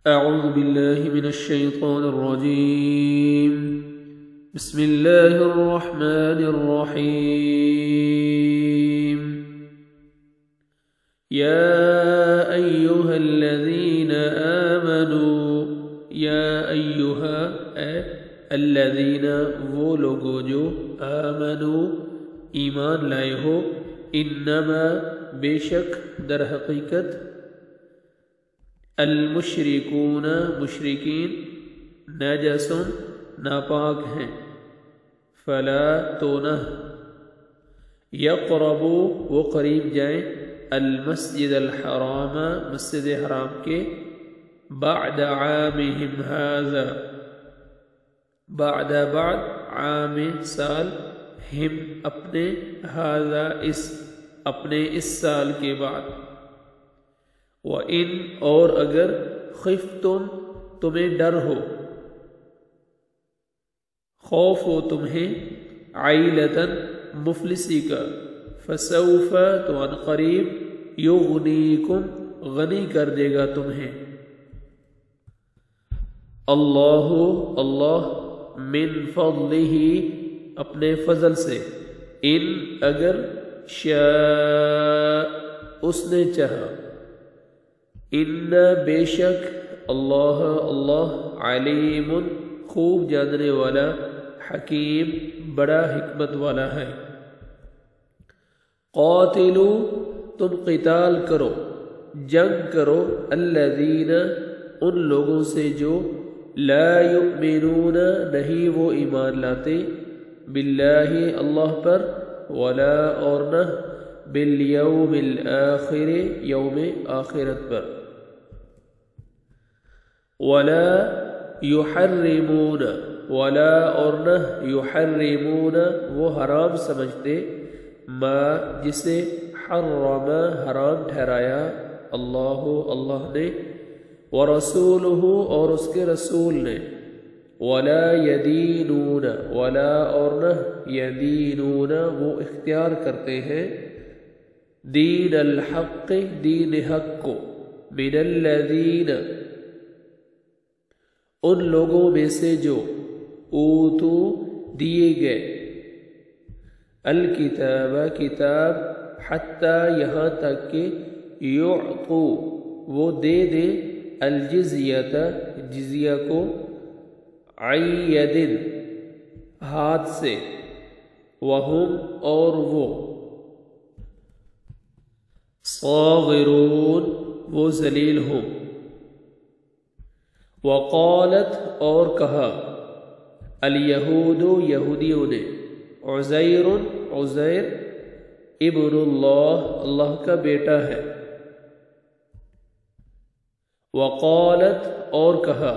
أعوذ بالله من الشيطان الرجيم. بسم الله الرحمن الرحيم. يا أيها الذين آمنوا، يا أيها الذين وہ لوگو جو آمنوا ایمان لائے ہو، انما بے شک در حقیقت المشرکون مشرکین نجس ناپاک ہیں، فلا تو نہ یقربوا وہ قریب جائیں المسجد الحرام مسجد حرام کے بعد عامہم ھذا بعد عام سال ہم اپنے ھذا اپنے اس سال کے بعد، وَإِنْ اور اگر خفتم تمہیں ڈر ہو، خوف ہو تمہیں عیلتاً مفلسی کا، فسوف تو ان قریب یغنیکم غنی کر دے گا تمہیں اللہ من فضلہ اپنے فضل سے، ان اگر شاء اس نے چاہا، ان بے شک اللہ علیم خوب جاننے والا، حکیم بڑا حکمت والا ہے۔ قاتلوا تم قتال کرو، جنگ کرو، الذین ان لوگوں سے جو لا یؤمنون نہیں وہ ایمان لاتے، باللہ اللہ پر، ولا اور نہ بالیوم الآخر یوم آخرت پر، ولا یحرمون ولا اور نہ یحرمون وہ حرام سمجھتے، ما جسے حرم حرام ٹھہرایا اللہ نے، ورسولہ اور اس کے رسول نے، ولا یدینون ولا اور نہ یدینون وہ اختیار کرتے ہیں دین الحق دین حق کو، من الذین ان لوگوں میں سے جو اوتو دیے گئے، الکتاب کتاب، حتی یہاں تک کہ یعطو وہ دے دے الجزیۃ جزیہ کو، عن ید ہاتھ سے، وہم اور وہ صاغرون وہ ذلیل ہوں، وقالت اور کہا الیہود یہودیوں نے، عزیر ابن اللہ کا بیٹا ہے، وقالت اور کہا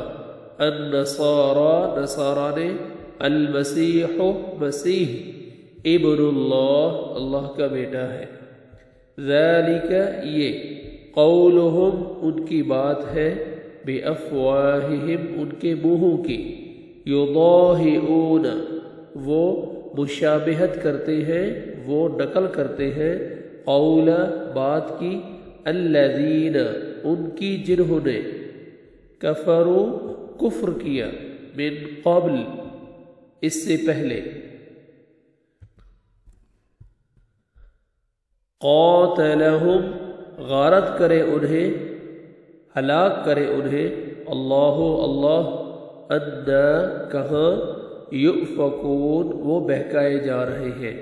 نصارہ نے، المسیح مسیح ابن اللہ کا بیٹا ہے، ذالک یہ، قولہم ان کی بات ہے، بافواہہم ان کے منہوں کی، یضاہئون وہ مشابہت کرتے ہیں، وہ نقل کرتے ہیں، قول بات کی، الذین ان کی جنہوں نے، کفروا کفر کیا، من قبل اس سے پہلے، قاتلہم غارت کرے انہیں، ہلاک کرے انہیں، اللہ انا کہاں، یؤفکون وہ بہکائے جا رہے ہیں۔